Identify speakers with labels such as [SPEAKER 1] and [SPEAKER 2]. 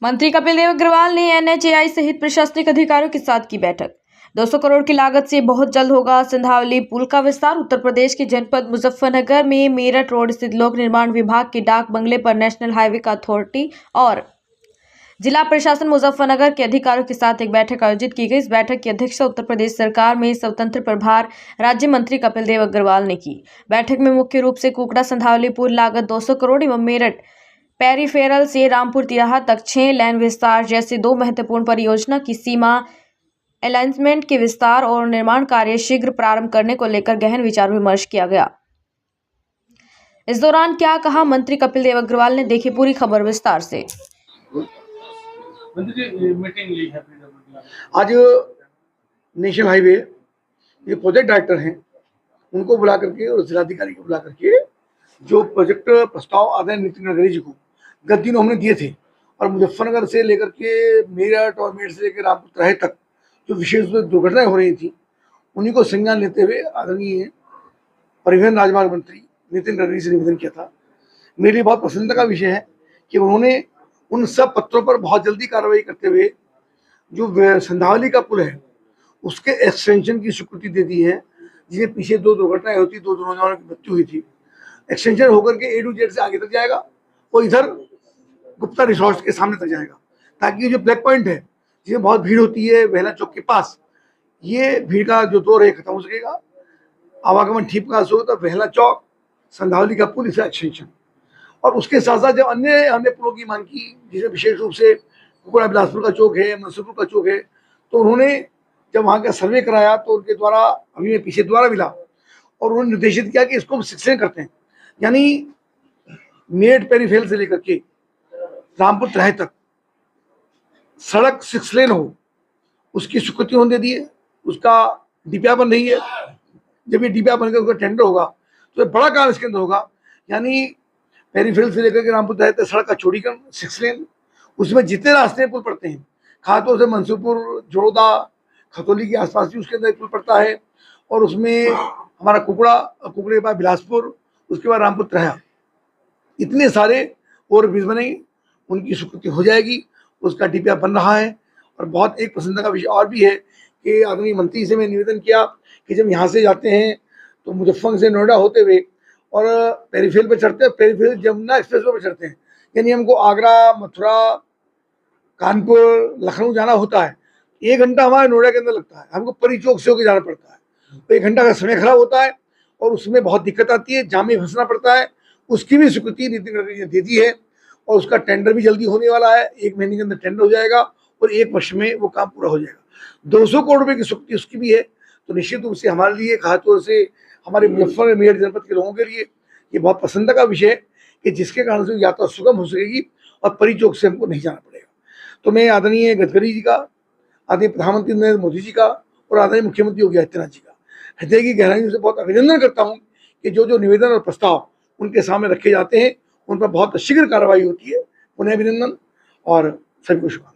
[SPEAKER 1] मंत्री कपिल देव अग्रवाल ने एनएचएआई सहित प्रशासनिक अधिकारियों के साथ की बैठक। 200 करोड़ की लागत से बहुत जल्द होगा सिंधावली पुल का विस्तार। उत्तर प्रदेश के जनपद मुजफ्फरनगर में मेरठ रोड स्थित लोक निर्माण विभाग के डाक बंगले पर नेशनल हाईवे अथॉरिटी और जिला प्रशासन मुजफ्फरनगर के अधिकारियों के साथ एक बैठक आयोजित की गई। इस बैठक की अध्यक्षता उत्तर प्रदेश सरकार में स्वतंत्र प्रभार राज्य मंत्री कपिल देव अग्रवाल ने की। बैठक में मुख्य रूप से कुकड़ा सिंधावली पुल लागत 200 करोड़ एवं मेरठ पेरीफेरल से रामपुर तिराहा तक 6 लेन विस्तार जैसे 2 महत्वपूर्ण परियोजना की सीमा अलाइनमेंट के विस्तार और निर्माण कार्य शीघ्र प्रारंभ करने को लेकर गहन विचार विमर्श किया गया। इस दौरान क्या कहा मंत्री कपिल देव अग्रवाल ने, देखी पूरी खबर विस्तार से।
[SPEAKER 2] मीटिंग ली है आज नेशनल हाईवे ये प्रोजेक्ट डायरेक्टर हैं उनको बुला करके और जिलाधिकारी को बुला करके जो प्रोजेक्ट प्रस्ताव आदरणीय नितिन गडकरी जी को गत दिनों हमने दिए थे और मुजफ्फरनगर से लेकर के मेरठ और मेरठ से लेकर रामपुर तिराहे तक जो विशेष रूप से दुर्घटनाएं हो रही थी उन्हीं को संज्ञान लेते हुए आदरणीय परिवहन राजमार्ग मंत्री नितिन गडकरी से निवेदन किया था। मेरे लिए बहुत पसंद का विषय है कि उन्होंने उन सब पत्रों पर बहुत जल्दी कार्रवाई करते हुए जो सिंधावली का पुल है उसके एक्सटेंशन की स्वीकृति दे दी है, जिसमें पीछे 2 दुर्घटनाएं होती, 2 नौजवानों की मृत्यु हुई थी। एक्सटेंशन होकर के A to Z से आगे तक जाएगा और इधर गुप्ता रिसोर्ट के सामने तक जाएगा, ताकि जो ब्लैक पॉइंट है जिसमें बहुत भीड़ होती है बेहला चौक के पास, ये भीड़ का जो दौर है खत्म हो सकेगा, आवागमन ठीक प्रकार होगा। तो बेहला चौक, सिंधावली का पुल, इसका एक्सटेंशन और उसके साथ साथ जब अन्य हमने पुलों की मांग की, जिसे विशेष रूप से कुकुड़ा बिलासपुर का चौक है, मंसूरपुर का चौक है, तो उन्होंने जब वहाँ का सर्वे कराया तो उनके द्वारा अभी मैं पीछे द्वारा मिला और उन्होंने निर्देशित किया कि इसको हम 6 लेन करते हैं, यानी मेरठ पेरीफेरल से लेकर के रामपुर तिराहे तक सड़क 6 लेन हो, उसकी स्वीकृति उन्होंने दे दी है। उसका डीपीआर बन रही है। जब ये डीपीआर बनकर उसका टेंडर होगा तो बड़ा काम इसके अंदर होगा, यानी पेरीफेरल से लेकर के रामपुर तिराहे तक सड़क का चौड़ीकरण 6 लेन, उसमें जितने रास्ते पुल पड़ते हैं, खासतौर से मंसूरपुर, जोड़ोदा, खतौली के आसपास भी उसके अंदर पुल पड़ता है और उसमें हमारा कुकड़े के बाद बिलासपुर, उसके बाद रामपुर तिराहा, इतने सारे और ब्रिज बनेंगे, उनकी स्वीकृति हो जाएगी। उसका डीपीआर बन रहा है। और बहुत एक पसंद का विषय और भी है कि आदरणीय मंत्री से मैं निवेदन किया कि जब यहाँ से जाते हैं तो मुजफ्फरनगर से नोएडा होते हुए और पेरीफेरल पे चढ़ते हैं, पेरीफेरल जमुना एक्सप्रेस वे पे चढ़ते हैं, यानी हमको आगरा, मथुरा, कानपुर, लखनऊ जाना होता है, 1 घंटा हमारे नोएडा के अंदर लगता है, हमको परी चौक से होकर जाना पड़ता है, तो 1 घंटा का समय खराब होता है और उसमें बहुत दिक्कत आती है, जाम में फंसना पड़ता है। उसकी भी स्वीकृति नितिन गडकरी ने दे दी है और उसका टेंडर भी जल्दी होने वाला है। 1 महीने के अंदर टेंडर हो जाएगा और 1 वर्ष में वो काम पूरा हो जाएगा। 200 करोड़ रुपए की स्वीकृति उसकी भी है। तो निश्चित रूप से हमारे लिए, खासतौर से हमारे मुजफ्फरनगर मेरठ जनपद के लोगों के लिए ये बहुत पसंद का विषय है कि जिसके कारण से यात्रा सुगम हो सकेगी और परी चौक से हमको नहीं जाना पड़ेगा। तो मैं आदरणीय गडकरी जी का, आदरणीय प्रधानमंत्री नरेंद्र मोदी जी का और आदरणीय मुख्यमंत्री योगी आदित्यनाथ जी का हृदय की गहराइयों से बहुत अभिनंदन करता हूँ कि जो निवेदन और प्रस्ताव उनके सामने रखे जाते हैं उन पर बहुत शीघ्र कार्रवाई होती है। उन्हें अभिनंदन और सभी को शुभकामनाएं।